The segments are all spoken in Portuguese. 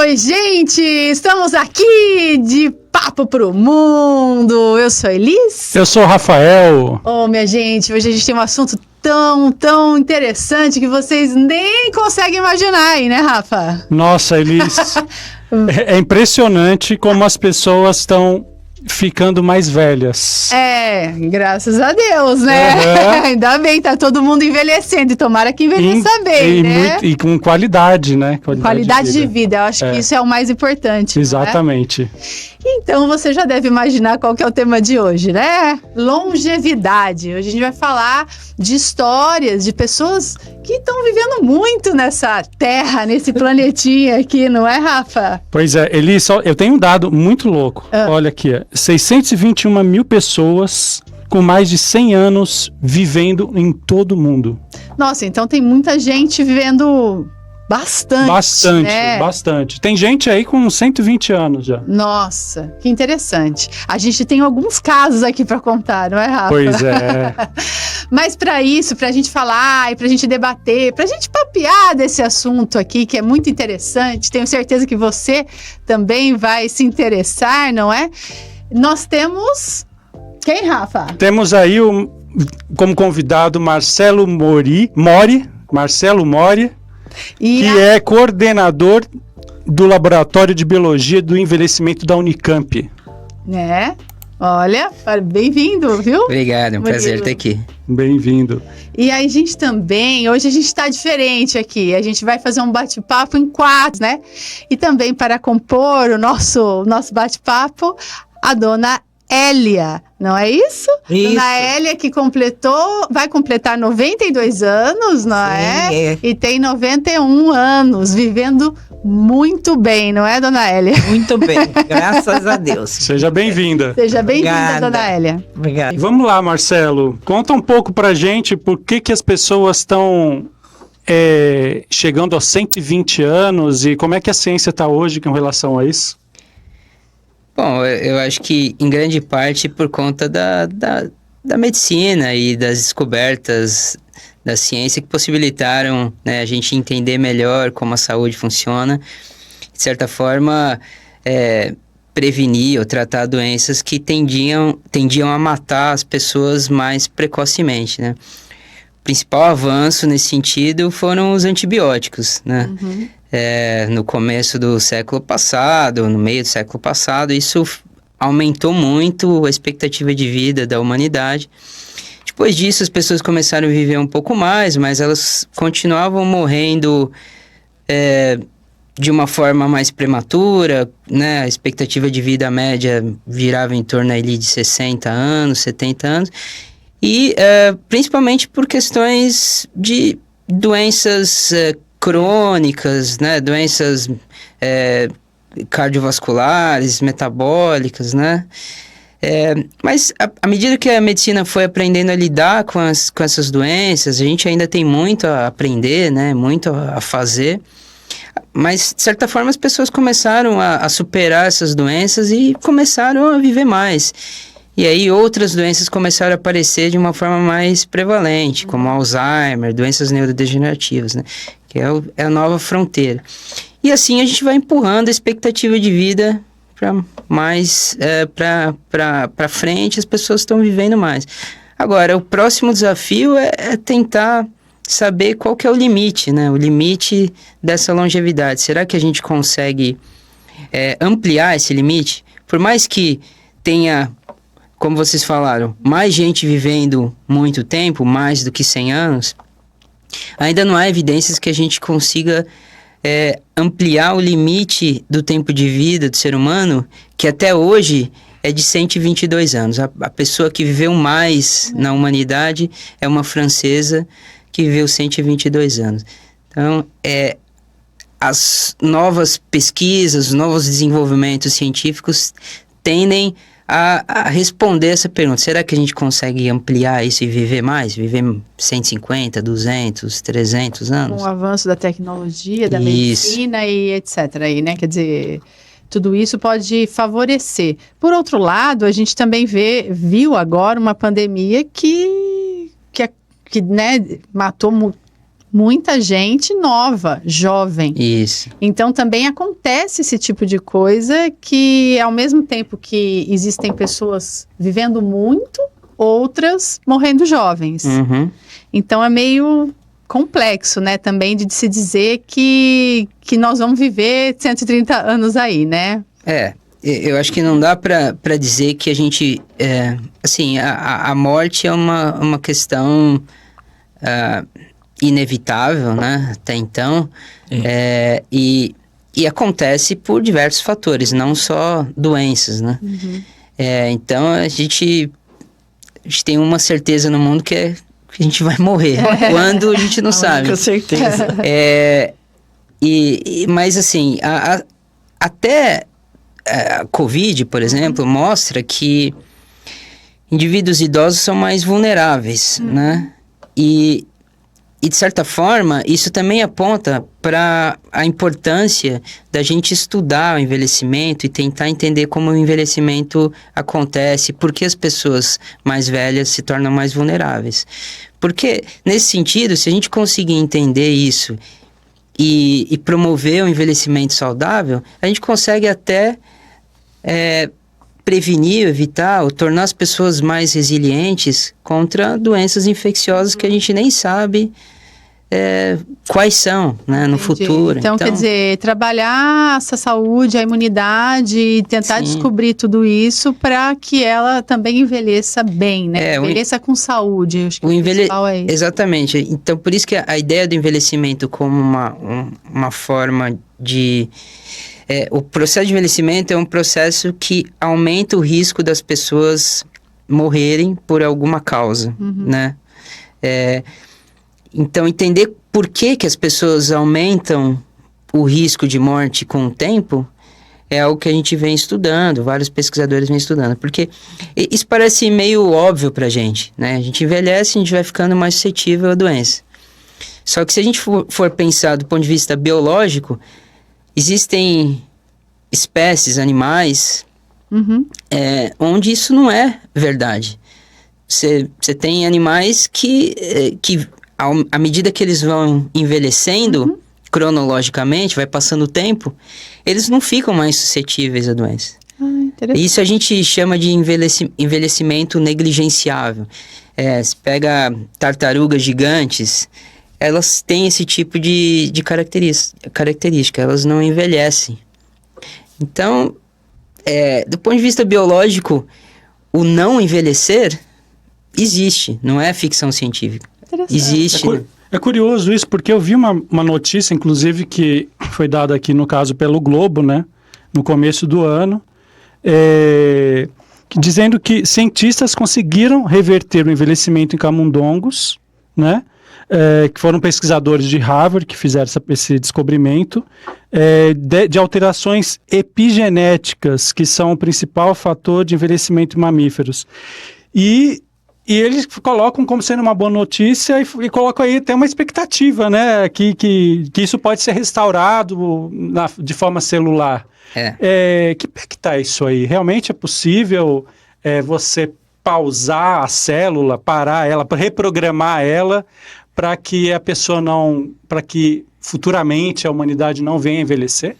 Oi, gente! Estamos aqui de Papo pro Mundo. Eu sou a Elis. Eu sou o Rafael. Oh, minha gente, hoje a gente tem um assunto tão interessante que vocês nem conseguem imaginar aí, né, Rafa? Nossa, Elis, é impressionante como as pessoas estão ficando mais velhas. É, graças a Deus, né? Uhum. Ainda bem, tá todo mundo envelhecendo e tomara que envelheça bem, né? E com qualidade, né? Qualidade de vida, eu acho que isso é o mais importante. Exatamente. Né? Então você já deve imaginar qual que é o tema de hoje, né? Longevidade. Hoje a gente vai falar de histórias de pessoas que estão vivendo muito nessa terra, nesse planetinha aqui, não é, Rafa? Pois é, Elis, eu tenho um dado muito louco. Olha aqui, 621 mil pessoas com mais de 100 anos vivendo em todo o mundo. Nossa, então tem muita gente vivendo bastante. Bastante. Tem gente aí com 120 anos já. Nossa, que interessante. A gente tem alguns casos aqui para contar, não é, Rafa? Pois é. Mas para isso, para a gente falar e para a gente debater, para a gente papear desse assunto aqui, que é muito interessante, tenho certeza que você também vai se interessar, não é? Nós temos... Quem, Rafa? Temos aí como convidado Marcelo Mori, que é coordenador do Laboratório de Biologia do Envelhecimento da Unicamp. É, olha, bem-vindo, viu? Obrigado, é um prazer estar aqui. Bem-vindo. E aí, hoje a gente está diferente aqui, a gente vai fazer um bate-papo em quadros, né? E também para compor o nosso bate-papo, a dona Hélia, não é isso? Isso. Dona Hélia que vai completar 92 anos, não é? E tem 91 anos, vivendo muito bem, não é, Dona Hélia? Muito bem, graças a Deus. Seja bem-vinda. Seja bem-vinda, Dona Hélia. Obrigado. Vamos lá, Marcelo, conta um pouco pra gente por que as pessoas estão chegando aos 120 anos e como é que a ciência está hoje com relação a isso? Bom, eu acho que em grande parte por conta da medicina e das descobertas da ciência que possibilitaram, né, a gente entender melhor como a saúde funciona, de certa forma prevenir ou tratar doenças que tendiam a matar as pessoas mais precocemente, né? O principal avanço nesse sentido foram os antibióticos, né? Uhum. No começo do século passado, no meio do século passado, isso aumentou muito a expectativa de vida da humanidade. Depois disso, as pessoas começaram a viver um pouco mais, mas elas continuavam morrendo de uma forma mais prematura, né? A expectativa de vida média virava em torno ali de 60 anos, 70 anos, e principalmente por questões de doenças crônicas, né? Doenças cardiovasculares, metabólicas, né? Mas à medida que a medicina foi aprendendo a lidar com essas doenças, a gente ainda tem muito a aprender, né? Muito a fazer. Mas, de certa forma, as pessoas começaram a superar essas doenças e começaram a viver mais. E aí outras doenças começaram a aparecer de uma forma mais prevalente, como Alzheimer, doenças neurodegenerativas, né? Que é a nova fronteira. E assim a gente vai empurrando a expectativa de vida para mais para frente, as pessoas estão vivendo mais. Agora, o próximo desafio é tentar saber qual que é o limite, né? O limite dessa longevidade. Será que a gente consegue ampliar esse limite? Por mais que tenha, como vocês falaram, mais gente vivendo muito tempo, mais do que 100 anos, ainda não há evidências que a gente consiga ampliar o limite do tempo de vida do ser humano, que até hoje é de 122 anos. A pessoa que viveu mais na humanidade é uma francesa que viveu 122 anos. Então, as novas pesquisas, os novos desenvolvimentos científicos tendem a responder essa pergunta. Será que a gente consegue ampliar isso e viver mais? Viver 150, 200, 300 anos? Com o avanço da tecnologia, da medicina e etc. Aí, né? Quer dizer, tudo isso pode favorecer. Por outro lado, a gente também viu agora uma pandemia que né, matou muita gente nova, jovem. Isso. Então também acontece esse tipo de coisa que, ao mesmo tempo que existem pessoas vivendo muito, outras morrendo jovens. Uhum. Então é meio complexo, né, também de se dizer que nós vamos viver 130 anos aí, né? Eu acho que não dá para dizer que a gente... assim, a morte é uma questão inevitável, né? Até então. E acontece por diversos fatores, não só doenças, né? Uhum. Então, a gente tem uma certeza no mundo que a gente vai morrer. Quando a gente não sabe. Com certeza. Mas assim, até a Covid, por exemplo, mostra que indivíduos idosos são mais vulneráveis, né? E de certa forma, isso também aponta para a importância da gente estudar o envelhecimento e tentar entender como o envelhecimento acontece, por que as pessoas mais velhas se tornam mais vulneráveis. Porque, nesse sentido, se a gente conseguir entender isso e promover o envelhecimento saudável, a gente consegue até prevenir, evitar ou tornar as pessoas mais resilientes contra doenças infecciosas que a gente nem sabe quais são, né, no futuro. Então, quer dizer, trabalhar essa saúde, a imunidade e tentar descobrir tudo isso para que ela também envelheça bem, né? Envelheça com saúde. Acho que o principal é isso. Exatamente. Então, por isso que a ideia do envelhecimento como uma forma de... o processo de envelhecimento é um processo que aumenta o risco das pessoas morrerem por alguma causa, né? Então, entender por que as pessoas aumentam o risco de morte com o tempo é algo que a gente vem estudando, vários pesquisadores vêm estudando. Porque isso parece meio óbvio pra gente, né? A gente envelhece, a gente vai ficando mais suscetível à doença. Só que se a gente for pensar do ponto de vista biológico, existem espécies, animais, onde isso não é verdade. Você tem animais que à medida que eles vão envelhecendo, cronologicamente, vai passando o tempo, eles não ficam mais suscetíveis à doença. Isso a gente chama de envelhecimento negligenciável. Você pega tartarugas gigantes, elas têm esse tipo de característica, elas não envelhecem. Então, do ponto de vista biológico, o não envelhecer existe, não é ficção científica. Existe. É curioso isso, porque eu vi uma notícia, inclusive, que foi dada aqui, no caso, pelo Globo, né? No começo do ano, dizendo que cientistas conseguiram reverter o envelhecimento em camundongos, né? Que foram pesquisadores de Harvard que fizeram esse descobrimento, de alterações epigenéticas, que são o principal fator de envelhecimento em mamíferos. E eles colocam como sendo uma boa notícia e colocam aí até uma expectativa, né? Que isso pode ser restaurado de forma celular. Que pé que tá isso aí? Realmente é possível você pausar a célula, parar ela, reprogramar ela para que a pessoa para que futuramente a humanidade não venha envelhecer?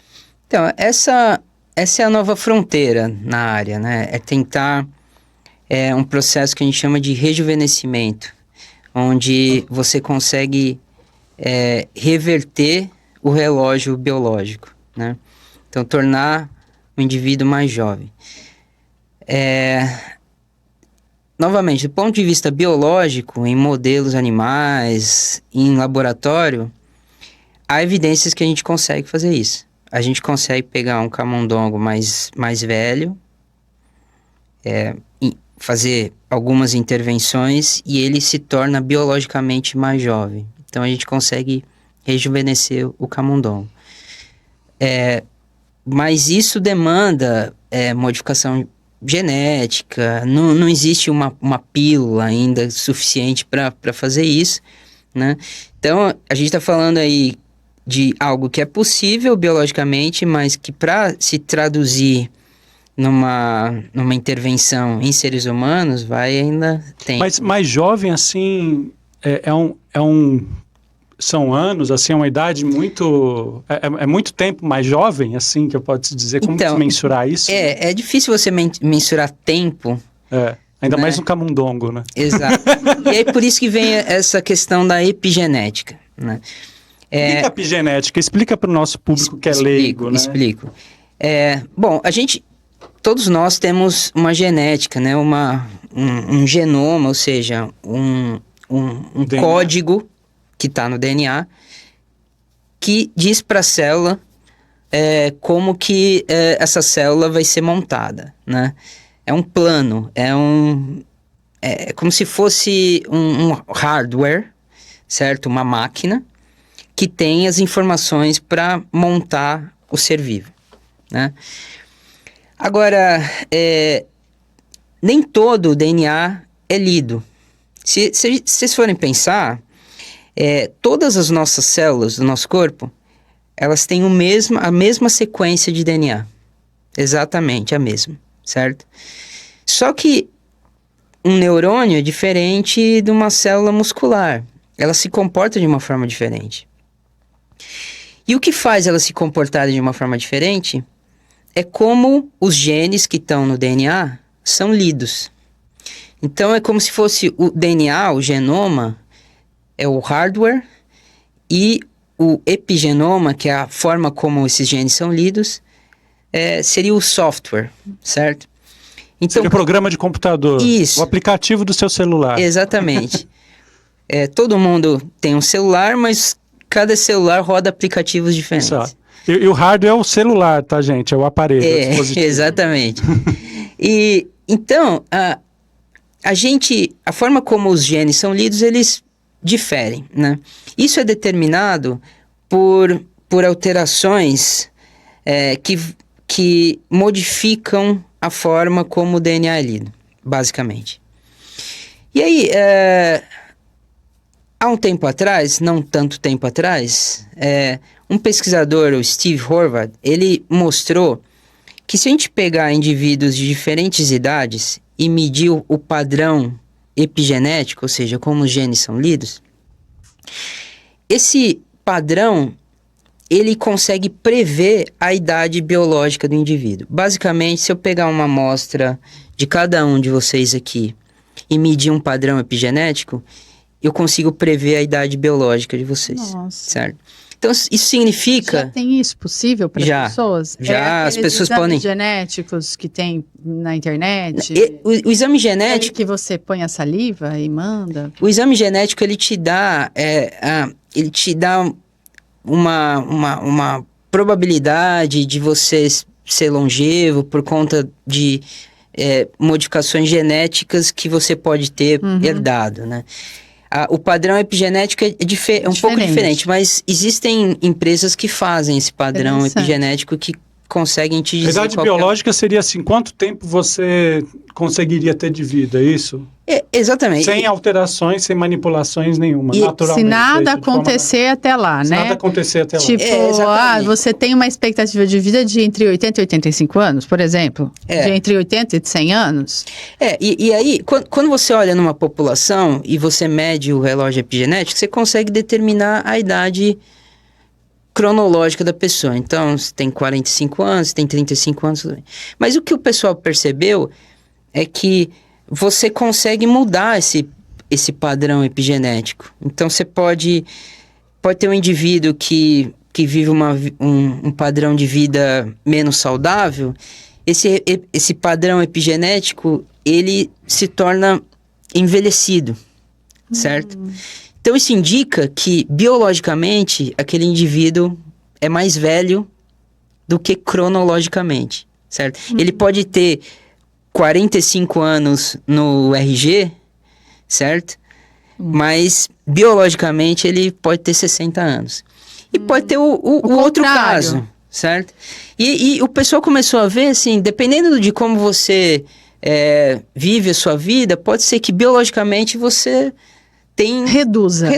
Então, essa é a nova fronteira na área, né? É tentar um processo que a gente chama de rejuvenescimento, onde você consegue reverter o relógio biológico, né? Então, tornar o indivíduo mais jovem. Novamente, do ponto de vista biológico, em modelos animais, em laboratório, há evidências que a gente consegue fazer isso. A gente consegue pegar um camundongo mais velho, fazer algumas intervenções e ele se torna biologicamente mais jovem. Então, a gente consegue rejuvenescer o camundongo. Mas isso demanda modificação genética, não existe uma pílula ainda suficiente para fazer isso, né? Então, a gente está falando aí de algo que é possível biologicamente, mas que para se traduzir numa intervenção em seres humanos, vai ainda tempo. Mas mais jovem, assim, é um são anos, assim, é uma idade muito... É muito tempo mais jovem, assim, que eu posso dizer. Como Então, se mensurar isso? É difícil você mensurar tempo. Ainda né? mais no camundongo, né? Exato. E aí por isso que vem essa questão da epigenética, né? O que é epigenética? Explica para o nosso público que é leigo, né? Explico. Bom, todos nós temos uma genética, né? Um genoma, ou seja, um código que está no DNA que diz para a célula como que essa célula vai ser montada, né? É um plano, é como se fosse um hardware, certo? Uma máquina que tem as informações para montar o ser vivo, né? Agora, nem todo o DNA é lido. Se vocês forem pensar, todas as nossas células do nosso corpo, elas têm a mesma sequência de DNA. Exatamente a mesma, certo? Só que um neurônio é diferente de uma célula muscular. Ela se comporta de uma forma diferente. E o que faz ela se comportar de uma forma diferente é como os genes que estão no DNA são lidos. Então é como se fosse o DNA, o genoma, é o hardware, e o epigenoma, que é a forma como esses genes são lidos, seria o software, certo? Então, seria o programa de computador. Isso. O aplicativo do seu celular. Exatamente. Todo mundo tem um celular, mas cada celular roda aplicativos diferentes. Exato. E o hardware é o celular, tá, gente? É o aparelho, é o dispositivo. Exatamente. E então, a forma como os genes são lidos, eles diferem, né? Isso é determinado por alterações que modificam a forma como o DNA é lido, basicamente. E aí, há um tempo atrás, não tanto tempo atrás, um pesquisador, o Steve Horvath, ele mostrou que se a gente pegar indivíduos de diferentes idades e medir o padrão epigenético, ou seja, como os genes são lidos, esse padrão, ele consegue prever a idade biológica do indivíduo. Basicamente, se eu pegar uma amostra de cada um de vocês aqui e medir um padrão epigenético, eu consigo prever a idade biológica de vocês. Nossa. Certo? Então, isso significa... Já tem isso possível para as pessoas? Já, as pessoas podem... genéticos que tem na internet? O exame genético... Que você põe a saliva e manda? O exame genético, ele te dá uma probabilidade de você ser longevo por conta de modificações genéticas que você pode ter herdado, né? O padrão epigenético é um pouco diferente, mas existem empresas que fazem esse padrão epigenético que conseguem te dizer... A idade biológica seria assim, quanto tempo você conseguiria ter de vida, é isso? Exatamente. Sem alterações, sem manipulações nenhuma, naturalmente. Se nada acontecer até lá, né? Se nada acontecer até lá. Tipo, você tem uma expectativa de vida de entre 80 e 85 anos, por exemplo? De entre 80 e 100 anos? E aí, quando você olha numa população e você mede o relógio epigenético, você consegue determinar a idade cronológica da pessoa. Então, se tem 45 anos, se tem 35 anos, tudo bem. Mas o que o pessoal percebeu é que você consegue mudar esse padrão epigenético. Então, você pode ter um indivíduo que vive um padrão de vida menos saudável. Esse padrão epigenético, ele se torna envelhecido, certo? Então, isso indica que, biologicamente, aquele indivíduo é mais velho do que cronologicamente, certo? Ele pode ter 45 anos no RG, certo? Mas, biologicamente, ele pode ter 60 anos. E pode ter o outro caso, certo? E o pessoal começou a ver, assim, dependendo de como você vive a sua vida, pode ser que, biologicamente, você... Reduza.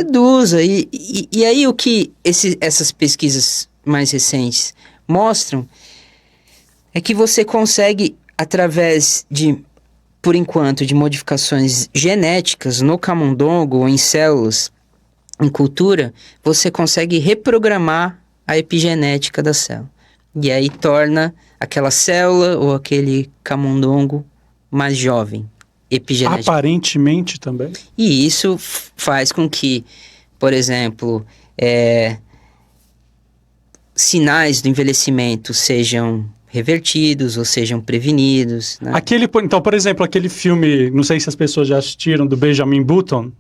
E aí o que essas pesquisas mais recentes mostram é que você consegue, através por enquanto, de modificações genéticas no camundongo ou em células em cultura, você consegue reprogramar a epigenética da célula. E aí torna aquela célula ou aquele camundongo mais jovem, epigenético. Aparentemente também. E isso faz com que, por exemplo, sinais do envelhecimento sejam revertidos ou sejam prevenidos, né? Então, por exemplo, aquele filme, não sei se as pessoas já assistiram, do Benjamin Button,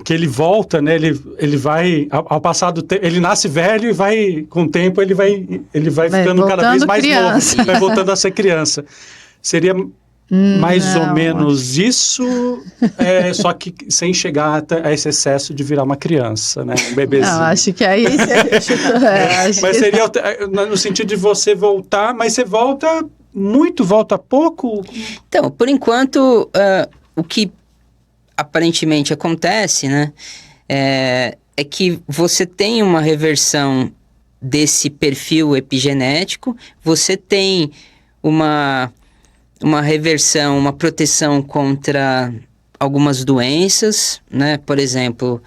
que ele volta, né? Ele vai, ao passar do tempo, ele nasce velho e vai, com o tempo, ele vai ficando cada vez mais criança. novo, vai voltando a ser criança. Seria mais ou menos isso, só que sem chegar a esse excesso de virar uma criança, né? Um bebezinho. Não, acho que aí Mas seria no sentido de você voltar, mas você volta muito, volta pouco? Então, por enquanto, o que aparentemente acontece, né, é que você tem uma reversão desse perfil epigenético, você tem uma reversão, uma proteção contra algumas doenças, né? Por exemplo,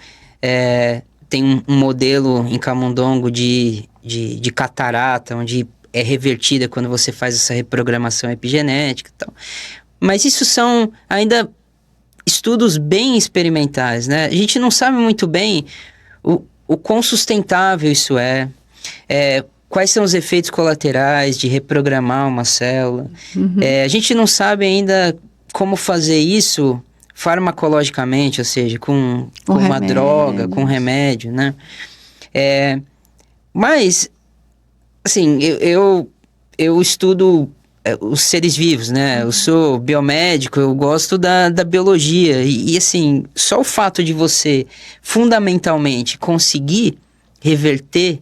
tem um modelo em camundongo de catarata, onde é revertida quando você faz essa reprogramação epigenética e tal. Mas isso são ainda estudos bem experimentais, né? A gente não sabe muito bem o quão sustentável isso quais são os efeitos colaterais de reprogramar uma célula. A gente não sabe ainda como fazer isso farmacologicamente, ou seja, com uma droga, com remédio, né? Mas, assim, eu estudo os seres vivos, né? Eu sou biomédico, eu gosto da biologia. E, assim, só o fato de você, fundamentalmente, conseguir reverter,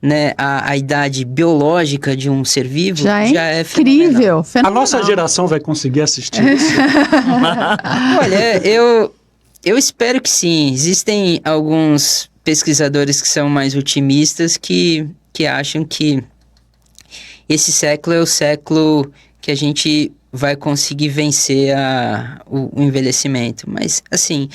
né, a idade biológica de um ser vivo já é incrível, fenomenal. A nossa geração vai conseguir assistir isso? Olha, eu espero que sim. Existem alguns pesquisadores que são mais otimistas que acham que esse século é o século que a gente vai conseguir vencer o envelhecimento. Mas, assim,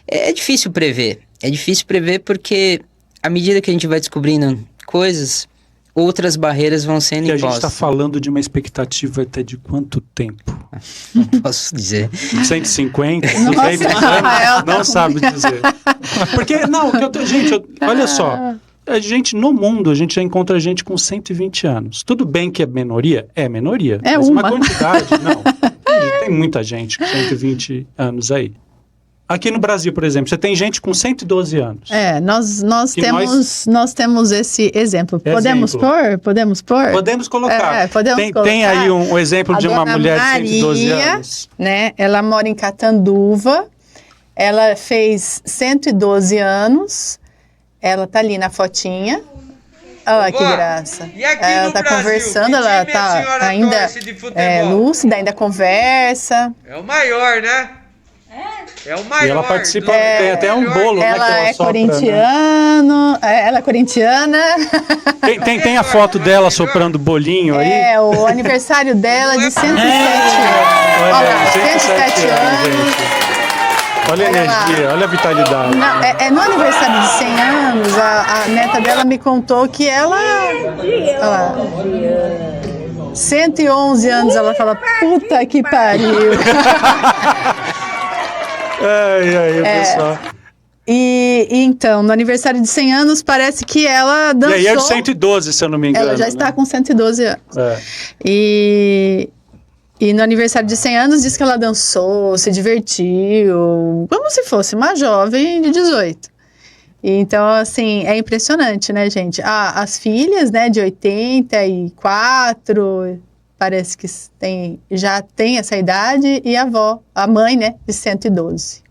é difícil prever. É difícil prever porque, à medida que a gente vai descobrindo coisas, outras barreiras vão sendo impostas. E a gente está falando de uma expectativa até de quanto tempo? Não posso dizer. 150? 200 anos? Não sabe dizer. Porque, olha só. A gente, no mundo, a gente já encontra gente com 120 anos. Tudo bem que é minoria? É minoria. Mas uma quantidade, não. Tem muita gente com 120 anos aí. Aqui no Brasil, por exemplo, você tem gente com 112 anos. Nós temos esse exemplo. Podemos pôr? Podemos colocar. Tem aí um exemplo de uma mulher de 112 anos. Né? Ela mora em Catanduva. Ela fez 112 anos. Ela tá ali na fotinha. Olha lá que graça. Ela tá conversando, ela tá ainda lúcida, ainda conversa. É o maior, né? É o maior. E ela participa, tem até um bolo, ela né? É corintiana. Ela é corintiana. Tem a foto dela soprando bolinho aí? O aniversário dela de 107 anos. Olha lá, 107 anos. Olha a energia, olha a vitalidade. Não, no aniversário de 100 anos, a neta dela me contou que ela... Olha lá, 111 anos, ela fala, puta que pariu. Pessoal. E então, no aniversário de 100 anos, parece que ela dançou... E aí é de 112, se eu não me engano. Ela já está com 112 anos. E no aniversário de 100 anos, diz que ela dançou, se divertiu, como se fosse uma jovem de 18. Então, assim, é impressionante, né, gente? As filhas, né, de 84, parece que já tem essa idade, e a avó, a mãe, né, de 112.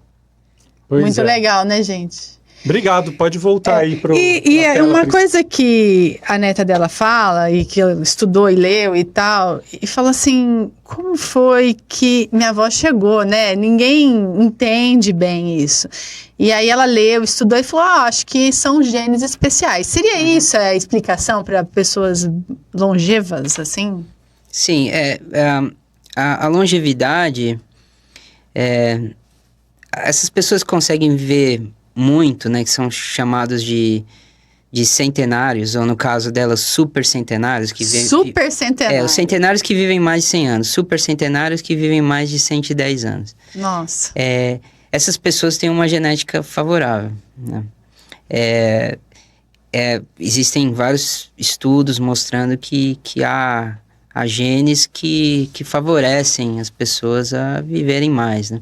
Muito legal, né, gente? Obrigado, pode voltar aí pro... E é uma coisa que a neta dela fala, e que ela estudou e leu e tal, e fala assim, como foi que minha avó chegou, né? Ninguém entende bem isso. E aí ela leu, estudou e falou, acho que são genes especiais. Seria isso a explicação para pessoas longevas, assim? Sim, a longevidade... essas pessoas que conseguem viver muito, né, que são chamados de centenários, ou no caso delas, super centenários, que vivem... Super centenário. Os centenários que vivem mais de 100 anos, super centenários que vivem mais de 110 anos. Nossa. Essas pessoas têm uma genética favorável, né? Existem vários estudos mostrando que há genes que favorecem as pessoas a viverem mais, né?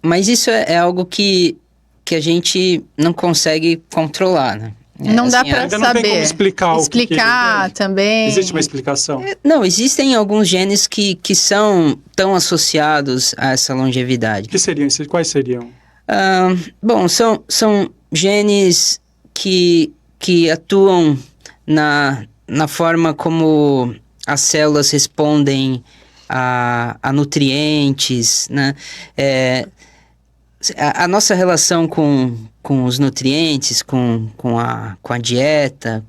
Mas isso é algo que a gente não consegue controlar, né? Não dá pra ainda saber. não tem como explicar o que também. Existe uma explicação? Não, existem alguns genes que são tão associados a essa longevidade. Quais seriam? Bom, são genes que atuam na forma como as células respondem a nutrientes, né? A nossa relação com os nutrientes, com a dieta,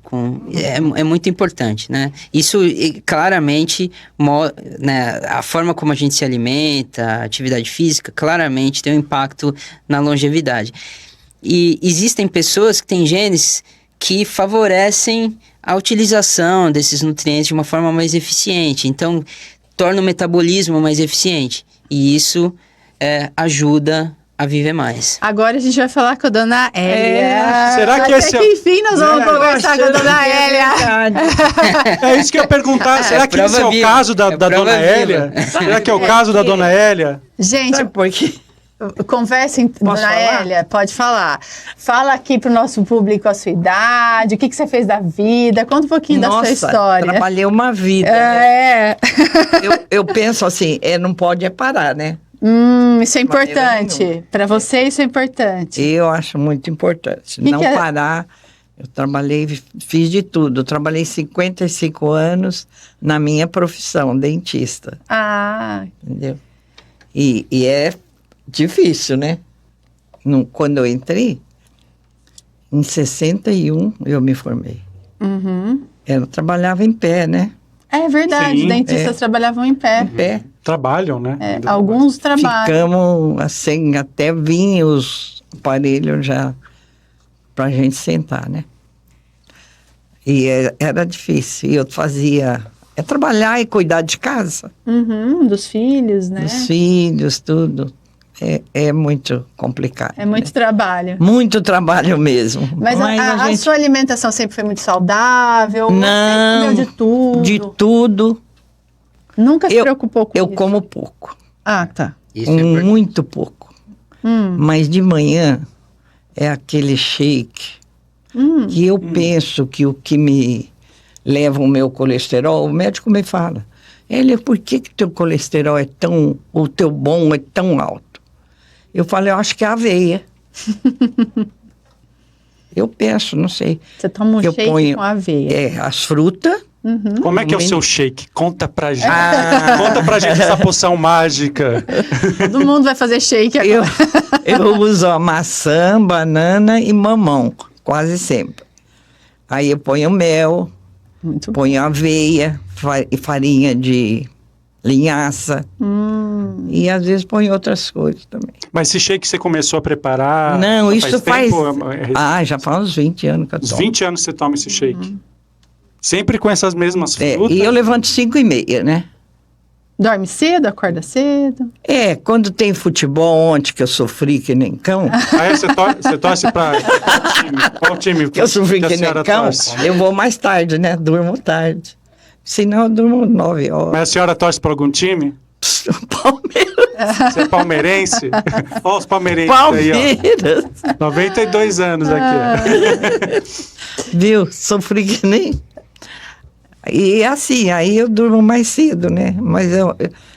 é muito importante, né? Isso claramente, né, a forma como a gente se alimenta, a atividade física, claramente tem um impacto na longevidade. E existem pessoas que têm genes que favorecem a utilização desses nutrientes de uma forma mais eficiente. Então, torna o metabolismo mais eficiente. E isso ajuda a viver mais. Agora a gente vai falar com a dona Hélia. Será que Até que enfim nós vamos conversar com a dona Hélia. É isso que eu ia perguntar. Será que esse é o caso da dona Hélia? Será que é o caso da dona Hélia? Gente, Sabe por quê? conversem, dona falar? Hélia, pode falar. Fala aqui pro nosso público a sua idade, o que você fez da vida, conta um pouquinho da sua história. Trabalhei uma vida. É. Eu penso assim, não pode parar, né? Isso é importante. Para você, isso é importante. Eu acho muito importante. Que não que é? parar. Eu trabalhei, fiz de tudo. Eu trabalhei 55 anos na minha profissão, dentista. Ah, Entendeu? E é difícil, né? Quando eu entrei, em 61 eu me formei. Eu trabalhava em pé, né? é verdade, Sim, os dentistas trabalhavam em pé. Em pé. Trabalham, né? Alguns trabalham. Ficamos assim, até vinha os aparelhos já pra gente sentar, né? E era difícil. E eu fazia... trabalhar e cuidar de casa. Dos filhos, né? Dos filhos, tudo. É muito complicado. É muito né? trabalho. Muito trabalho mesmo. Mas a sua alimentação sempre foi muito saudável? Não, Você comeu de tudo? de tudo. Nunca se preocupou com Eu isso? como pouco. Ah, tá. Isso é importante. Muito pouco. Mas de manhã é aquele shake que eu penso que o que me leva o meu colesterol, o médico me fala, por que teu colesterol o teu bom é tão alto? Eu falei, eu acho que é a aveia. Eu penso, não sei. Você toma um Eu shake ponho- com aveia. As frutas. Como é que é o seu shake? Conta pra gente. Conta pra gente essa poção mágica. Todo mundo vai fazer shake Eu, agora. eu uso a maçã, banana e mamão, quase sempre. Aí eu ponho mel, Muito bom. ponho aveia, e farinha de linhaça. E às vezes ponho outras coisas também. Mas esse shake você começou a preparar? Não, isso faz... tempo? já faz uns 20 anos que eu Uns tomo. 20 anos você toma esse shake. Sempre com essas mesmas frutas? E eu levanto 5h30, né? Dorme cedo, acorda cedo. Quando tem futebol, ontem que eu sofri que nem cão, Aí você torce pra qual time? que eu sofri a que nem senhora cão, torce? eu vou mais tarde, né? Durmo tarde. Senão eu durmo 9 horas. Mas a senhora torce pra algum time? Palmeiras. Você é palmeirense? Olha os palmeirenses aí, Palmeiras. ó. 92 anos aqui. Viu? Sofri que nem... E assim, aí eu durmo mais cedo, né? Mas eu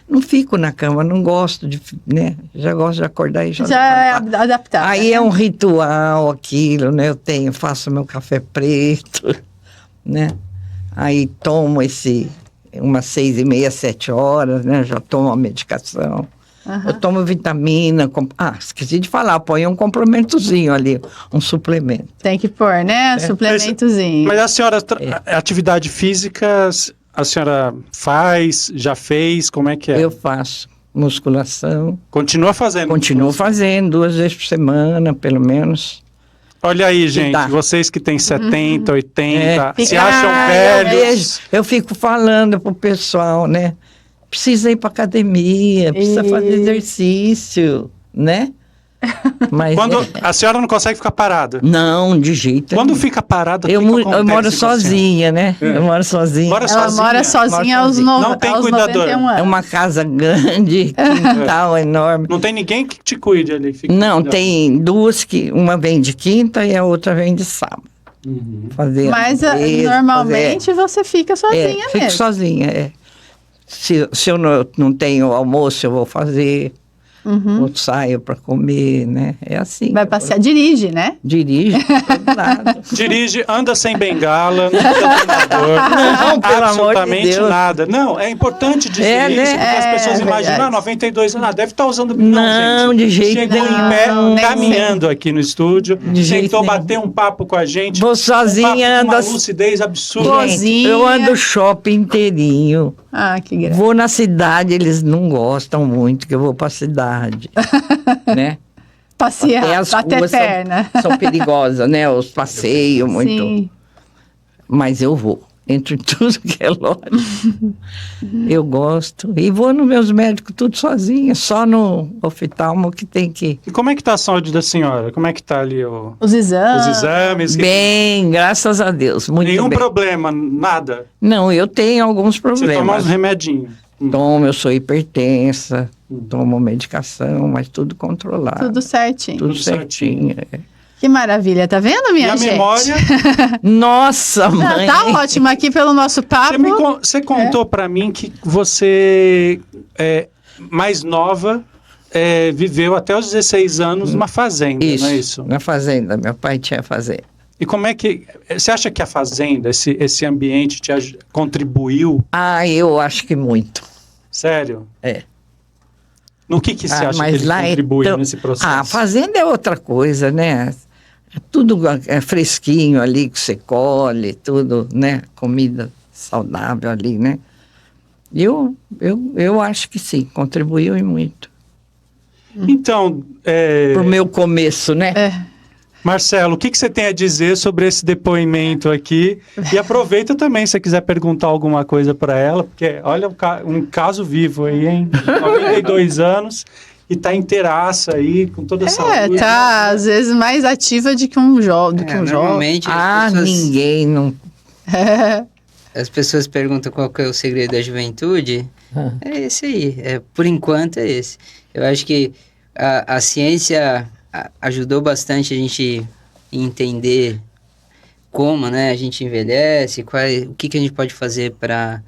não fico na cama, não gosto de, né? Já gosto de acordar e já Já levantar. é adaptado. Aí é um ritual aquilo, né? Faço meu café preto, né? Aí tomo umas 6h30, 7 horas, né? Já tomo a medicação. Eu tomo vitamina. Esqueci de falar, põe um complementozinho ali, um suplemento. Tem que pôr, né? Suplementozinho. Mas a senhora, atividade física, a senhora já fez? Como é que é? Eu faço. musculação. Continua fazendo. Continuo fazendo 2 vezes por semana, pelo menos. Olha aí, gente, dá. vocês que têm 70, 80, se Fica- acham velhos. Eu fico falando pro pessoal, né? Precisa ir pra academia, precisa fazer exercício, né? Mas Quando a senhora não consegue ficar parada. não, de jeito Quando nenhum. fica parada, o que Eu, que mu- acontece eu moro com a senhora? sozinha, né? É. Eu moro sozinha. Mora Ela sozinha? mora sozinha aos, sozinha. Não tem aos cuidador. 91 anos. É uma casa grande, quintal enorme. Não tem ninguém que te cuide ali. que fique Não, cuidando. tem 2 que uma vem de quinta e a outra vem de sábado. Uhum. Fazer Mas limpeza, normalmente você fica sozinha fico mesmo. sozinha, é. Se eu não tenho almoço, eu vou fazer. Ou saio para comer, né? É assim. Vai passear, dirige, né? Dirige pra todo lado. Dirige, anda sem bengala, não usa treinador, Não, pelo amor de absolutamente Deus. nada. Não, é importante dizer É, né? isso, porque as pessoas É imaginam, verdade. 92 anos, deve estar usando... Não, gente, de jeito chegou nenhum. em pé, Não, nem caminhando aqui no estúdio, jeito tentou nenhum. bater um papo com a gente. Vou um sozinha, papo com ando uma assim. lucidez absurda. Sozinha. Eu ando o shopping inteirinho. Ah, que graça. Vou na cidade, eles não gostam muito que eu vou para a cidade, né? Passear, Até as bater ruas perna. são perigosas, né? Os passeios muito. Sim. Mas eu vou. Entre tudo que é loja. Eu gosto. E vou nos meus médicos tudo sozinha. Só no oftalmo que tem que... E como é que tá a saúde da senhora? Como é que tá ali Os exames. os exames? Bem, graças a Deus. Muito Nenhum bem. problema, nada? Não, eu tenho alguns Você toma problemas. uns remedinhos. Tomo, eu sou hipertensa. Tomo medicação, mas tudo controlado. Tudo certinho. Tudo tudo certinho. é. Que maravilha, tá vendo, E minha a gente? memória... Nossa, Não, mãe. tá ótimo aqui pelo nosso papo. Você contou pra mim que você, mais nova, viveu até os 16 anos numa fazenda, Isso, não é isso? na fazenda. Meu pai tinha fazenda. E como é que... Você acha que a fazenda, esse ambiente contribuiu? Ah, eu acho que muito. Sério? É. No que você acha que mas ele lá contribuiu tão- nesse processo? Ah, a fazenda é outra coisa, né? Tudo é fresquinho ali que você colhe, tudo, né? Comida saudável ali, né? Eu acho que sim, contribuiu e muito. Então, Pro meu começo, né? Marcelo, o que você tem a dizer sobre esse depoimento aqui? E aproveita também, se você quiser perguntar alguma coisa para ela, porque olha um caso vivo aí, hein? 92 anos e tá inteiraça aí, com toda a saúde. Tá, às vezes mais ativa do que um jovem. Normalmente Ah, as pessoas, ninguém não... as pessoas perguntam qual que é o segredo da juventude. É esse aí, por enquanto é esse. Eu acho que a ciência ajudou bastante a gente entender como, né, a gente envelhece, o que a gente pode fazer para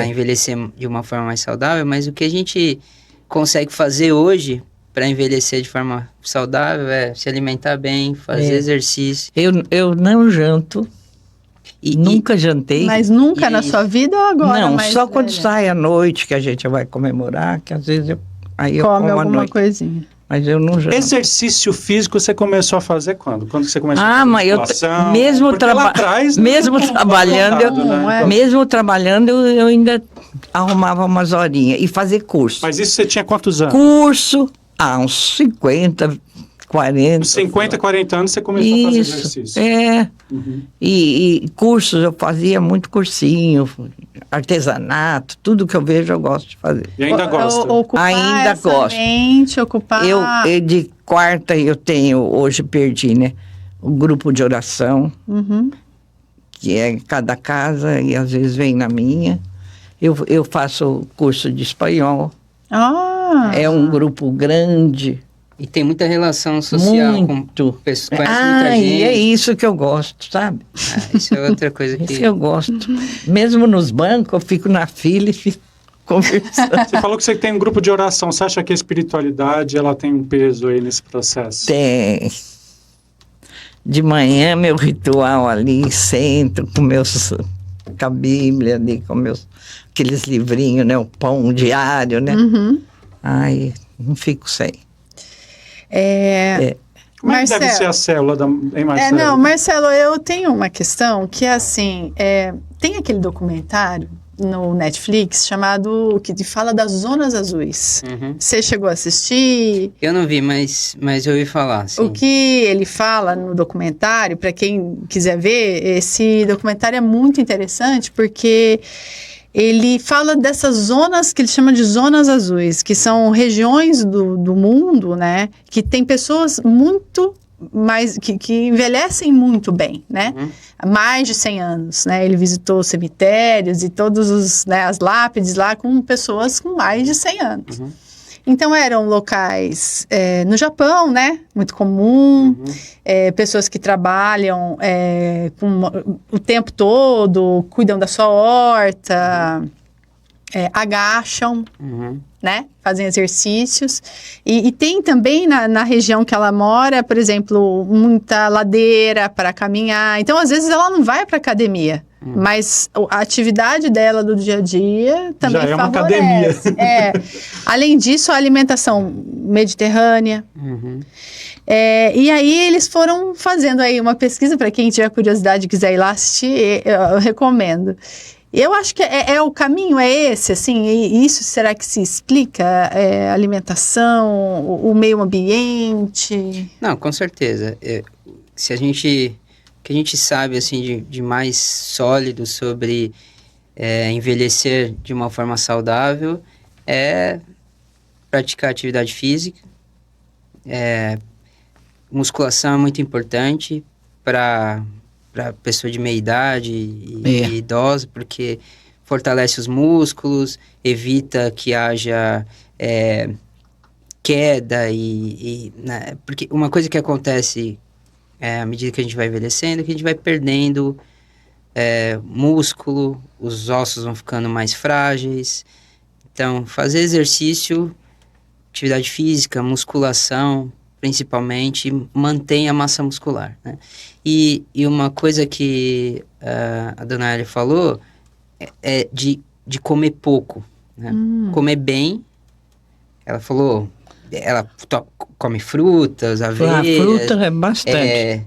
envelhecer de uma forma mais saudável, mas o que a gente consegue fazer hoje para envelhecer de forma saudável é se alimentar bem, fazer exercício. Eu não janto, E, nunca jantei. Mas nunca E- na sua vida ou agora? Não, mais só quando velha? sai à noite que a gente vai comemorar, que às vezes eu Come como à alguma noite. coisinha. Mas eu não janto. Exercício físico você começou a fazer quando? Quando você começou a Ah, fazer mas eu musculação? mesmo, Porque lá atrás, não mesmo foi tão trabalhando, contado, né? mesmo trabalhando, eu ainda arrumava umas horinhas e fazer curso. Mas isso você tinha quantos anos? Curso, uns 50, 40. Uns 50, 40 anos você começou a fazer Isso, exercício. Uhum. E cursos, eu fazia muito cursinho, artesanato, tudo que eu vejo eu gosto de fazer. E ainda gosta. Ocupar Ainda essa gosto. mente, ocupar... Eu de quarta eu tenho, hoje perdi, né? Um grupo de oração, Uhum. que é em cada casa e às vezes vem na minha. Eu faço curso de espanhol. Ah, É um grupo grande, e tem muita relação social muito. com pessoas, conhece muita E gente. é isso que eu gosto, sabe? Isso é outra coisa Isso que... que eu gosto. Mesmo nos bancos, eu fico na fila e fico conversando. Você falou que você tem um grupo de oração. Você acha que a espiritualidade ela tem um peso aí nesse processo? Tem. De manhã, meu ritual ali, sento com a Bíblia ali, com aqueles livrinhos, né? O pão diário, né? uhum. Ai, não fico sem. Como é que deve Marcelo. ser a célula hein, Marcelo? Não, Marcelo, eu tenho uma questão que é assim, tem aquele documentário no Netflix chamado, que fala das zonas azuis. Você chegou a assistir? Eu não vi, mas eu ouvi falar, sim. O que ele fala no documentário, para quem quiser ver, esse documentário é muito interessante porque ele fala dessas zonas que ele chama de zonas azuis, que são regiões do mundo, né, que tem pessoas muito mais, que envelhecem muito bem, né, mais de 100 anos, né, ele visitou cemitérios e todos os, né, as lápides lá com pessoas com mais de 100 anos. Então, eram locais no Japão, né? Muito comum. Pessoas que trabalham o tempo todo, cuidam da sua horta, agacham, né? Fazem exercícios. E tem também na região que ela mora, por exemplo, muita ladeira para caminhar. Então, às vezes, ela não vai para academia. Mas a atividade dela do dia a dia também já é uma favorece. academia. Além disso, a alimentação mediterrânea. E aí eles foram fazendo aí uma pesquisa, para quem tiver curiosidade e quiser ir lá assistir, eu recomendo. Eu acho que o caminho é esse, assim, e isso será que se explica? Alimentação, o meio ambiente? Não, com certeza. Se a gente... O que a gente sabe, assim, de mais sólido sobre envelhecer de uma forma saudável é praticar atividade física. Musculação é muito importante para pessoa de meia idade e idosa, porque fortalece os músculos, evita que haja queda né? Porque uma coisa que acontece à medida que a gente vai envelhecendo, que a gente vai perdendo músculo, os ossos vão ficando mais frágeis. Então, fazer exercício, atividade física, musculação, principalmente, mantém a massa muscular, né? E uma coisa que a dona Elia falou é de comer pouco, né? Comer bem. Ela falou... Ela come frutas, aveias. A fruta é bastante.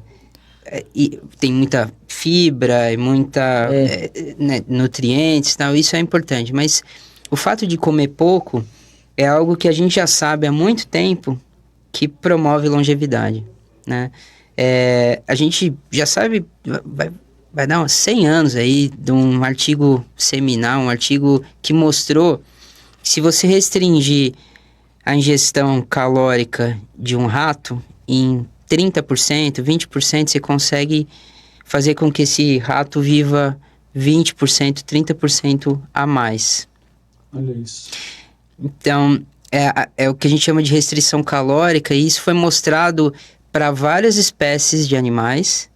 E tem muita fibra e muita né, nutrientes e tal. Isso é importante. Mas o fato de comer pouco é algo que a gente já sabe há muito tempo que promove longevidade, né? A gente já sabe... Vai dar uns 100 anos aí de um artigo seminal, um artigo que mostrou que se você restringir a ingestão calórica de um rato em 30%, 20%, você consegue fazer com que esse rato viva 20%, 30% a mais. Olha isso. Então, é o que a gente chama de restrição calórica, e isso foi mostrado para várias espécies de animais,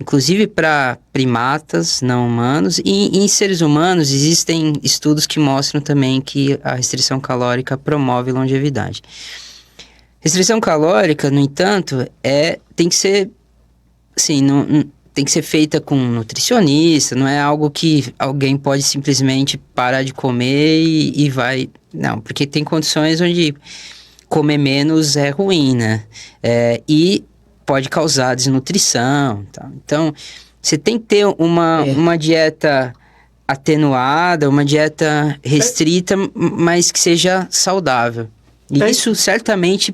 inclusive para primatas não humanos, e em seres humanos existem estudos que mostram também que a restrição calórica promove longevidade. Restrição calórica, no entanto, tem que ser assim, tem que ser feita com um nutricionista, não é algo que alguém pode simplesmente parar de comer e vai... Não, porque tem condições onde comer menos é ruim, né? E pode causar desnutrição, tá? Então, você tem que ter uma dieta atenuada, uma dieta restrita, mas que seja saudável. E isso certamente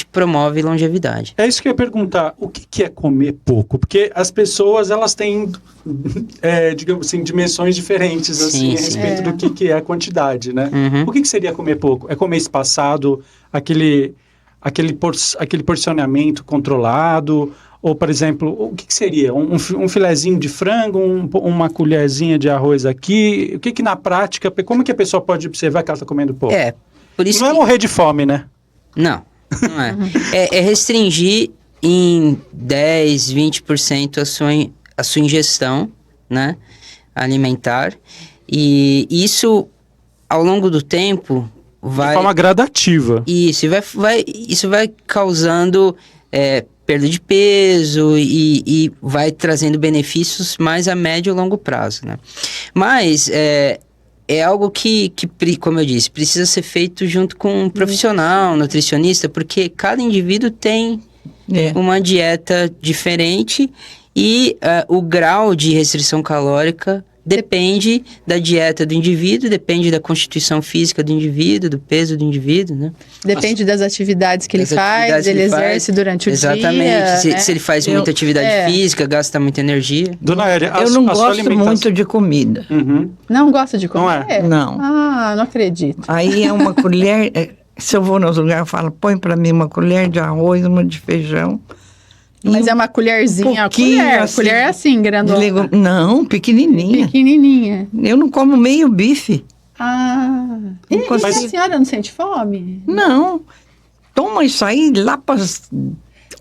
promove longevidade. É isso que eu ia perguntar. O que é comer pouco? Porque as pessoas, elas têm, digamos assim, dimensões diferentes assim, a respeito do que é a quantidade, né? O que seria comer pouco? É comer espaçado, aquele porcionamento controlado? Ou, por exemplo, o que seria? Um filezinho de frango, uma colherzinha de arroz aqui? O que na prática, como que a pessoa pode observar que ela está comendo pouco? Por isso não é morrer de fome, né? Não é. É restringir em 10, 20% a sua ingestão, né, alimentar. E isso, ao longo do tempo, vai... De forma gradativa. Isso vai causando perda de peso e vai trazendo benefícios mais a médio e longo prazo, né? Mas... É algo que, como eu disse, precisa ser feito junto com um profissional, nutricionista, porque cada indivíduo tem uma dieta diferente e o grau de restrição calórica depende da dieta do indivíduo, depende da constituição física do indivíduo, do peso do indivíduo, né? Depende das atividades que ele Das faz, atividades que ele ele faz. exerce durante o Exatamente. dia. Se ele faz Eu- muita atividade é. física, gasta muita energia. Dona Hélia, Eu não gosto muito de comida. Uhum. Não gosta de comer? Não é? Não. Ah, não acredito. Aí é uma colher. Se eu vou nos lugares, eu falo, põe pra mim uma colher de arroz, uma de feijão. Mas é uma colherzinha, pouquinho colher. assim, Colher é assim, grandona. Não, pequenininha. Pequenininha. Eu não como meio bife. Ah. E Mas- a senhora não sente fome? Não. Toma isso aí lá para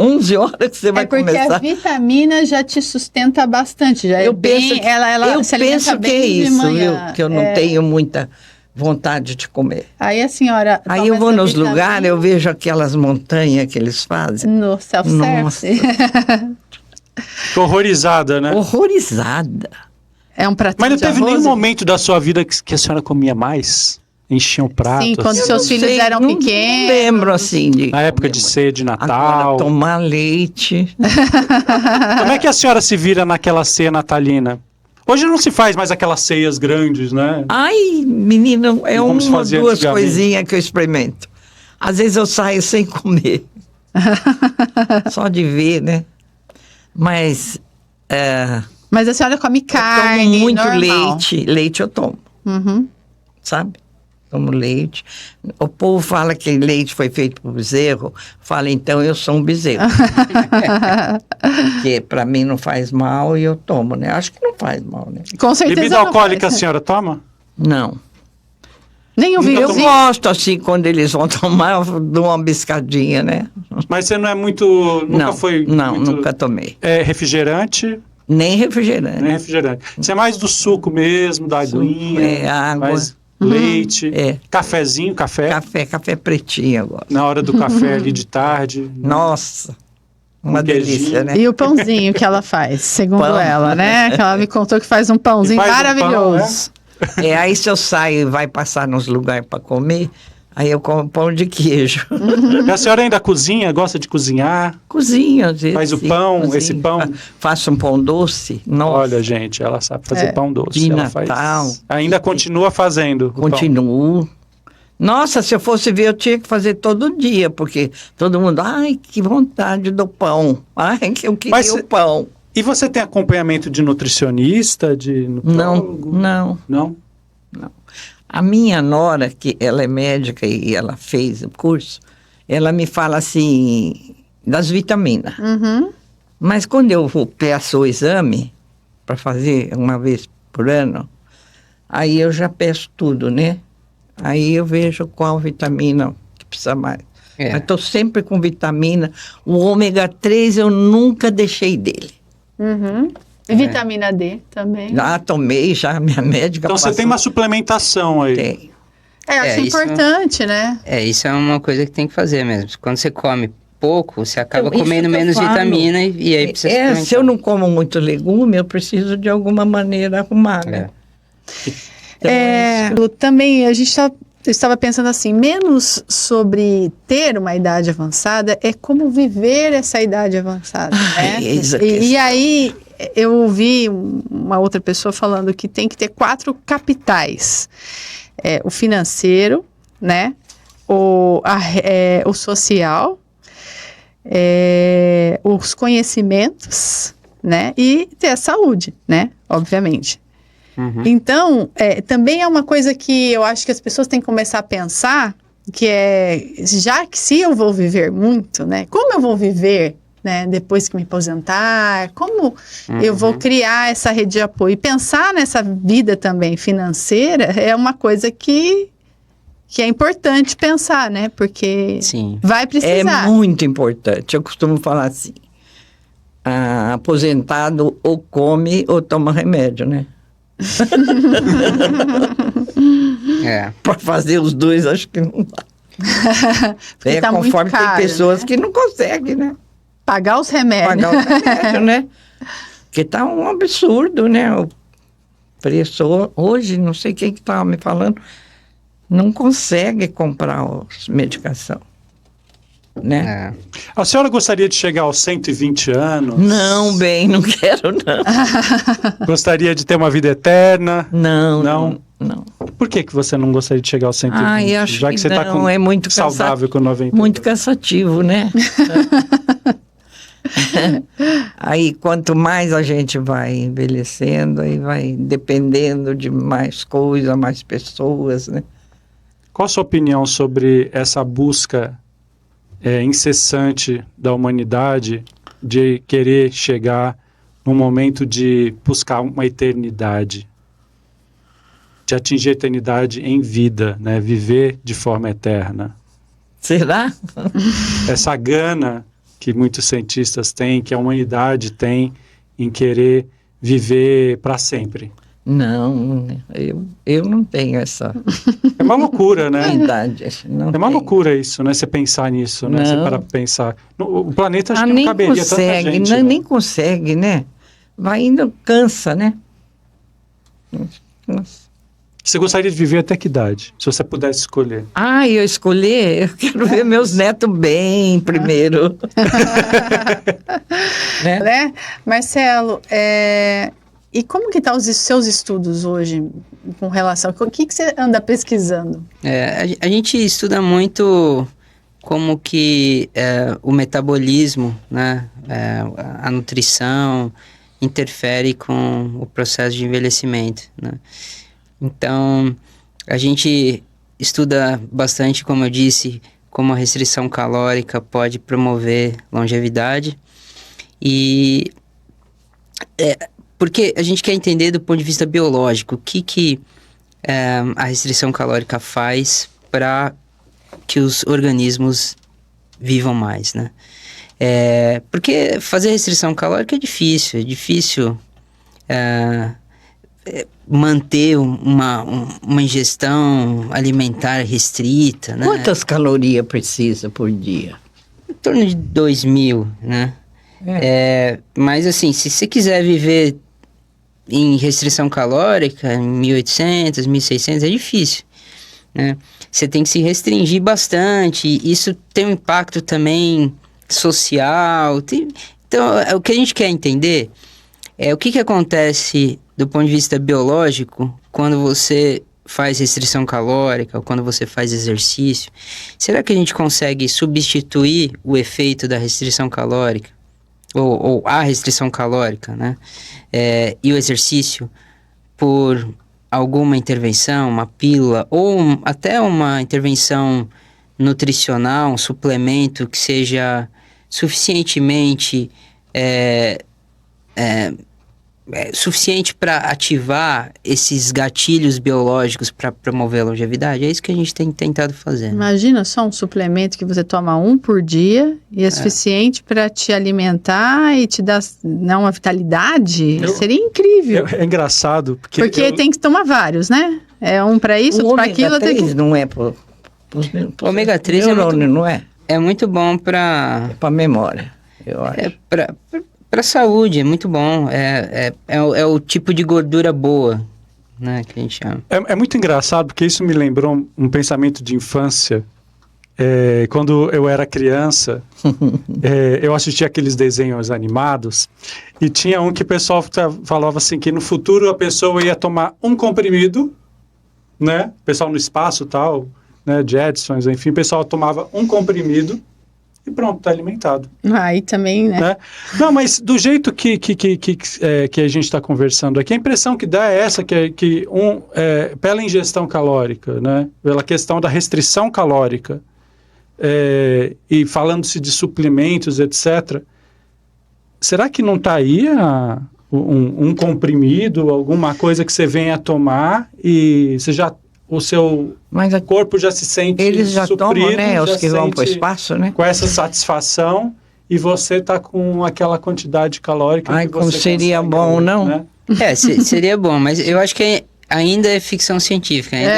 11 horas que você vai É porque começar. a vitamina já te sustenta bastante. Já Eu é bem, penso que, ela eu se alimenta penso que bem é de isso, manhã. viu? Que eu não É. tenho muita vontade de comer. Aí a senhora. Aí toma eu vou essa nos vitamina lugares, eu vejo aquelas montanhas que eles fazem. No self-service. Tô horrorizada, né? Horrorizada. É um pratinho Mas não de teve arroz? nenhum momento da sua vida que a senhora comia mais? Enchia o prato? Sim, quando assim? seus filhos eram não pequenos. lembro assim de. Na época comer de muito. ceia de Agora, Natal. tomar leite. Como é que a senhora se vira naquela ceia natalina? Hoje não se faz mais aquelas ceias grandes, né? Ai, menino, é Como se uma ou fazia duas antigamente. coisinhas que eu experimento. Às vezes eu saio sem comer. Só de ver, né? Mas Mas a senhora come eu carne, tomo muito normal. leite. Leite eu tomo, Uhum. sabe? Tomo leite. O povo fala que leite foi feito por bezerro. Fala, então eu sou um bezerro. Porque pra mim não faz mal e eu tomo, né? Acho que não faz mal, né? Com certeza Bebida não alcoólica a faz. senhora toma? Não. Nem o Nunca Eu vinhozinho. gosto, assim, quando eles vão tomar, eu dou uma biscadinha, né? Mas você não é muito... Nunca não, foi não, muito, nunca tomei. refrigerante, Nem refrigerante. nem refrigerante. Você é mais do suco mesmo, da aguinha. é, água. Mais leite. É. Cafezinho, café. Café pretinho agora. Na hora do café ali de tarde. Nossa, uma Um queijinho. delícia, né? E o pãozinho que ela faz, segundo Pão. ela, né? Que ela me contou que faz um pãozinho E faz um maravilhoso. Aí se eu saio e vai passar nos lugares para comer, aí eu como pão de queijo. E a senhora ainda cozinha, gosta de cozinhar? Cozinho, às vezes. Faz o sim, pão, cozinho. esse pão? Faço um pão doce. Nossa, Olha, gente, ela sabe fazer pão doce. de ela Natal. Ainda continua fazendo. o pão. continuo. Nossa, se eu fosse ver, eu tinha que fazer todo dia, porque todo mundo, ai, que vontade do pão. Ai, que eu queria Mas o pão. E você tem acompanhamento de nutricionista, de Não, nutrólogo? não. Não? A minha nora, que ela é médica e ela fez o curso, ela me fala assim, das vitaminas. Uhum. Mas quando eu peço o exame, para fazer uma vez por ano, aí eu já peço tudo, né? Aí eu vejo qual vitamina que precisa mais. É. Mas estou sempre com vitamina. O ômega 3 eu nunca deixei dele. Uhum. E vitamina D também. Já tomei, já minha médica Então você tem uma suplementação aí. Tem. Acho isso- importante, né? Isso é uma coisa que tem que fazer mesmo. Quando você come pouco, você acaba Então, isso comendo que eu menos falo. vitamina e aí precisa suplementar. Se eu não como muito legume, eu preciso de alguma maneira arrumar, né? Então, Lu, também a gente eu estava pensando assim, menos sobre ter uma idade avançada, é como viver essa idade avançada, né? Ai, eis a E questão. aí eu ouvi uma outra pessoa falando que tem que ter 4 capitais. O financeiro, né? O social, os conhecimentos, né? E ter a saúde, né? Obviamente. Uhum. Então, também é uma coisa que eu acho que as pessoas têm que começar a pensar, que já que se eu vou viver muito, né? Como eu vou viver, né? Depois que me aposentar, como eu vou criar essa rede de apoio? E pensar nessa vida também financeira é uma coisa que é importante pensar, né? Porque Sim. vai É precisar. muito importante. Eu costumo falar assim, aposentado ou come ou toma remédio, né? É. Para fazer os dois, acho que não dá. Porque tá muito conforme caro, tem pessoas né? que não conseguem, né? Pagar os remédios. Pagar o remédio, né? Porque tá um absurdo, né? O preço hoje, não sei quem que estava me falando, não consegue comprar as medicação. né? A senhora gostaria de chegar aos 120 anos? Não, bem, não quero, não. Gostaria de ter uma vida eterna? Não. Por que você não gostaria de chegar aos 120? Eu acho Já que você está é muito saudável com 90. Muito cansativo, né? Aí, quanto mais a gente vai envelhecendo, aí vai dependendo de mais coisas, mais pessoas, né? Qual a sua opinião sobre essa busca incessante da humanidade de querer chegar num momento de buscar uma eternidade? De atingir a eternidade em vida, né? Viver de forma eterna. Será? Essa gana que muitos cientistas têm, que a humanidade tem em querer viver para sempre. Não, eu não tenho essa É uma loucura, né? idade. É uma loucura isso, né? Você pensar nisso, né? Você Não. parar pra pensar. O planeta acho que não nem caberia consegue, tanta gente. Né? nem consegue, né? Vai indo, cansa, né? Nossa. Você gostaria de viver até que idade? Se você pudesse escolher. Eu escolher, eu quero ver meus netos bem primeiro. Né? Marcelo, e como que tá os seus estudos hoje com relação... O que você anda pesquisando? A gente estuda muito como que o metabolismo, né, a nutrição interfere com o processo de envelhecimento, né? Então, a gente estuda bastante, como eu disse, como a restrição calórica pode promover longevidade e porque a gente quer entender do ponto de vista biológico o que a restrição calórica faz para que os organismos vivam mais, né? Porque fazer restrição calórica é difícil manter uma ingestão alimentar restrita, né? Quantas calorias precisa por dia? Em torno de 2.000, né? Mas assim, se você quiser viver em restrição calórica, 1.800, 1.600, é difícil, né? Você tem que se restringir bastante, isso tem um impacto também social. Então, o que a gente quer entender é o que acontece do ponto de vista biológico quando você faz restrição calórica ou quando você faz exercício. Será que a gente consegue substituir o efeito da restrição calórica ou a restrição calórica, né? E o exercício por alguma intervenção, uma pílula ou até uma intervenção nutricional, um suplemento que seja suficientemente suficiente para ativar esses gatilhos biológicos para promover a longevidade? É isso que a gente tem tentado fazer. Imagina só um suplemento que você toma um por dia e é suficiente para te alimentar e te dar uma vitalidade. Seria incrível. É engraçado. Porque tem que tomar vários, né? É um para isso, outro para aquilo. Tem que... não é pro ômega 3 não é? É muito bom para... É para memória, eu acho. Para saúde, é muito bom. É o tipo de gordura boa, né, que a gente chama. É muito engraçado, porque isso me lembrou um pensamento de infância. Quando eu era criança, eu assistia aqueles desenhos animados, e tinha um que o pessoal falava assim, que no futuro a pessoa ia tomar um comprimido, né? O pessoal no espaço e tal, né, Jetsons, enfim, o pessoal tomava um comprimido, e pronto, está alimentado. Aí também, né? Não, mas do jeito que a gente está conversando aqui, a impressão que dá é essa, pela ingestão calórica, né? Pela questão da restrição calórica, e falando-se de suplementos, etc., será que não está aí um comprimido, alguma coisa que você venha tomar e você já... o seu corpo já se sente eles já suprido, tomam, né? Os que vão para o espaço, né? Com essa satisfação, e você está com aquela quantidade calórica que como você seria consegue, bom, não? né? Seria bom, mas eu acho que ainda é ficção científica. Ainda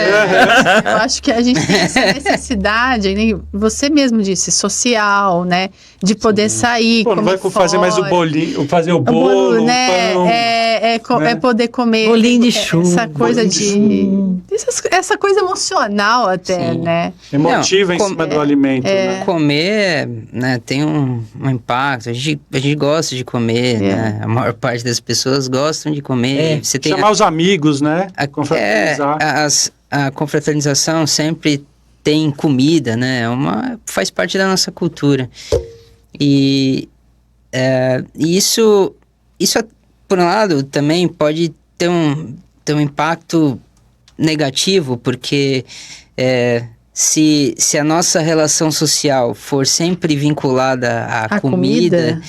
Eu acho que a gente tem essa necessidade, né? Você mesmo disse, social, né? De poder sair, Pô, não vai comer fazer mais o fora. bolinho, fazer o bolo, o né? pão. É poder comer. Bolinho de chuva. Essa coisa Bolinho de essa coisa emocional até, Sim. né? Emotiva Não, em cima do alimento, né? comer, né, tem um impacto. A gente gosta de comer, né? A maior parte das pessoas gostam de comer. Você tem Chamar os amigos, né? Confraternizar. a confraternização sempre tem comida, né? Faz parte da nossa cultura. E isso, por um lado, também pode ter um impacto negativo, porque se a nossa relação social for sempre vinculada à comida.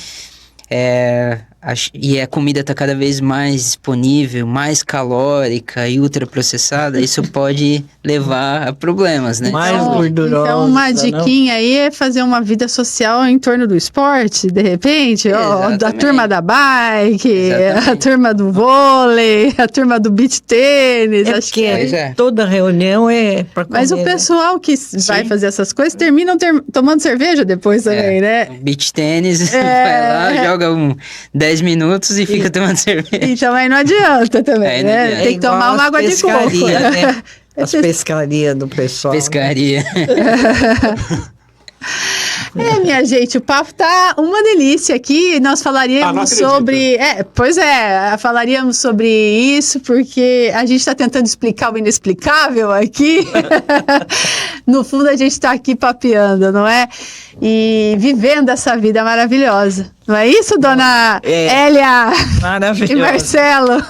E a comida está cada vez mais disponível, mais calórica e ultraprocessada, isso pode levar a problemas, né? Mais gordurosa. Então, uma não? diquinha aí é fazer uma vida social em torno do esporte, de repente, ó, da Exatamente. turma da bike, Exatamente. a turma do vôlei, a turma do beach tênis, É acho porque que Pois é. toda reunião é para comer. Mas o né? pessoal que vai fazer essas coisas terminam tomando cerveja depois também, né? Beach tênis, vai lá, joga 10 minutos e fica tomando cerveja. Então aí não adianta também, Aí não né? adianta. Tem que tomar igual uma as água de coco. pescarias, né? As pescarias do pessoal. né? Pescaria. Minha gente, o papo tá uma delícia aqui. Nós não falaríamos acredito. sobre. Falaríamos sobre isso, porque a gente está tentando explicar o inexplicável aqui. No fundo, a gente está aqui papeando, não é? E vivendo essa vida maravilhosa. Não é isso, dona Hélia Maravilhoso. e Marcelo?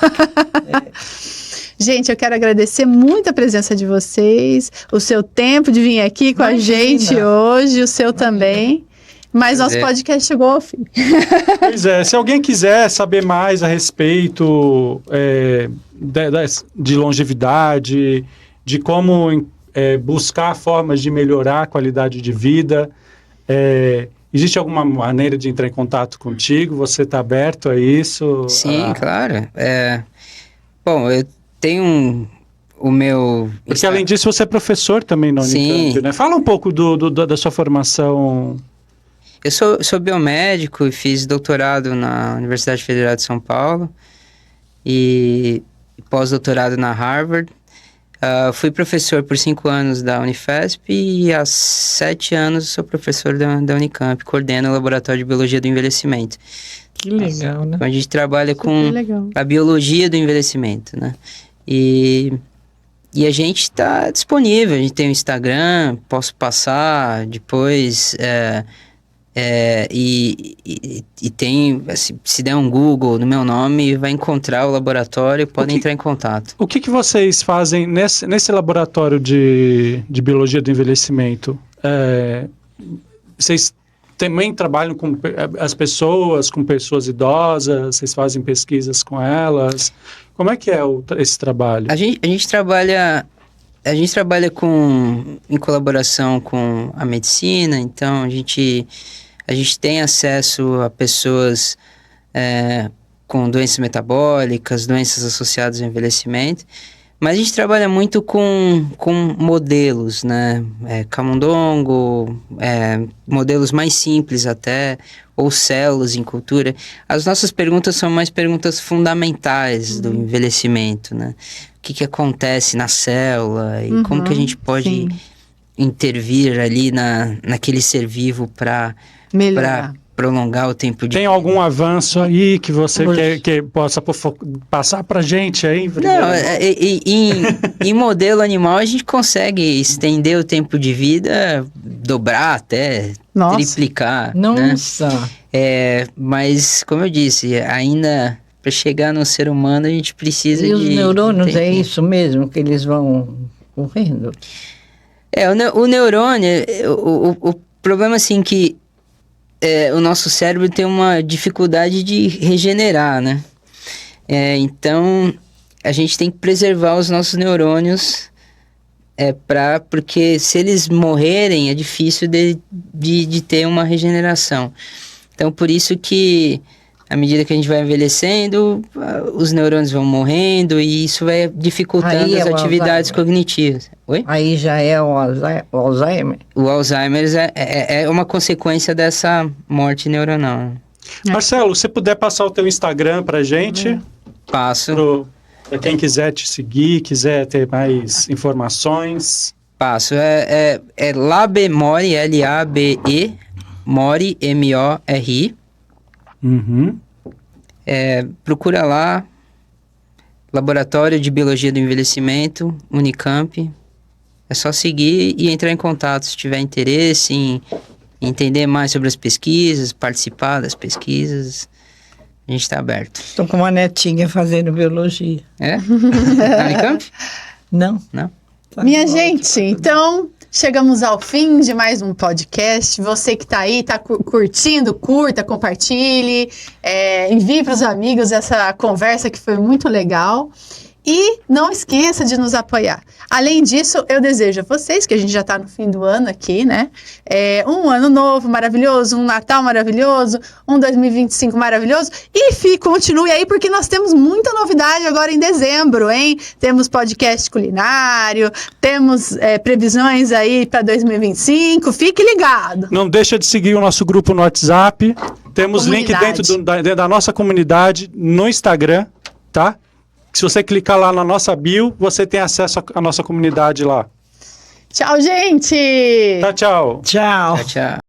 Gente, eu quero agradecer muito a presença de vocês, o seu tempo de vir aqui com a gente hoje, o seu também. Mas nosso podcast chegou ao fim. Pois é, se alguém quiser saber mais a respeito de longevidade, de como buscar formas de melhorar a qualidade de vida, existe alguma maneira de entrar em contato contigo? Você está aberto a isso? Sim, claro. Bom, eu tenho o meu... Porque além disso, você é professor também na Unicamp, Sim. né? Fala um pouco da sua formação. Eu sou biomédico e fiz doutorado na Universidade Federal de São Paulo e pós-doutorado na Harvard. Fui professor por 5 anos da Unifesp e há 7 anos sou professor da Unicamp, coordeno o Laboratório de Biologia do Envelhecimento. Que legal, né? Então a gente trabalha com Super legal. a biologia do envelhecimento, né? E a gente está disponível, a gente tem o Instagram, posso passar depois, e tem, se der um Google no meu nome, vai encontrar o laboratório, podem entrar em contato. O que vocês fazem nesse laboratório de biologia do envelhecimento? Vocês também trabalham com as pessoas, com pessoas idosas? Vocês fazem pesquisas com elas? Como é que é esse trabalho? A gente trabalha em colaboração com a medicina, então a gente tem acesso a pessoas com doenças metabólicas, doenças associadas ao envelhecimento, mas a gente trabalha muito com modelos, né? Camundongo, modelos mais simples até, ou células em cultura. As nossas perguntas são mais perguntas fundamentais do envelhecimento, né? O que acontece na célula e como que a gente pode intervir ali naquele ser vivo para prolongar o tempo de Tem algum avanço aí que você que possa passar pra gente aí? Não, em modelo animal a gente consegue estender o tempo de vida, dobrar até, triplicar. Nossa! Né? Mas, como eu disse, ainda para chegar no ser humano a gente precisa E os neurônios, tempo. é isso mesmo que eles vão correndo? O neurônio, o problema assim que o nosso cérebro tem uma dificuldade de regenerar, né? Então, a gente tem que preservar os nossos neurônios, porque se eles morrerem, é difícil de ter uma regeneração. Então, por isso que à medida que a gente vai envelhecendo, os neurônios vão morrendo e isso vai dificultando Aí é as o atividades Alzheimer. cognitivas. Oi? Aí já é o Alzheimer. O Alzheimer é uma consequência dessa morte neuronal. Marcelo, se você puder passar o teu Instagram pra gente, Passo. para quem quiser te seguir, quiser ter mais informações. Passo. É Labemori, L-A-B-E, Mori, M-O-R-I. Uhum. Procura lá, Laboratório de Biologia do Envelhecimento, Unicamp. É só seguir e entrar em contato se tiver interesse em entender mais sobre as pesquisas, participar das pesquisas. A gente está aberto. Estou com uma netinha fazendo biologia. É? Na Unicamp? Não. Não? Tá Minha bom. gente, então chegamos ao fim de mais um podcast. Você que está aí, está curtindo, curta, compartilhe, envie para os amigos essa conversa que foi muito legal. E não esqueça de nos apoiar. Além disso, eu desejo a vocês, que a gente já está no fim do ano aqui, né? Um ano novo maravilhoso, um Natal maravilhoso, um 2025 maravilhoso. E continue aí, porque nós temos muita novidade agora em dezembro, hein? Temos podcast culinário, temos previsões aí para 2025. Fique ligado. Não deixa de seguir o nosso grupo no WhatsApp. Temos link dentro da nossa comunidade no Instagram, tá? Se você clicar lá na nossa bio, você tem acesso à nossa comunidade lá. Tchau, gente! Tchau, tchau. Tchau. Tchau, tchau.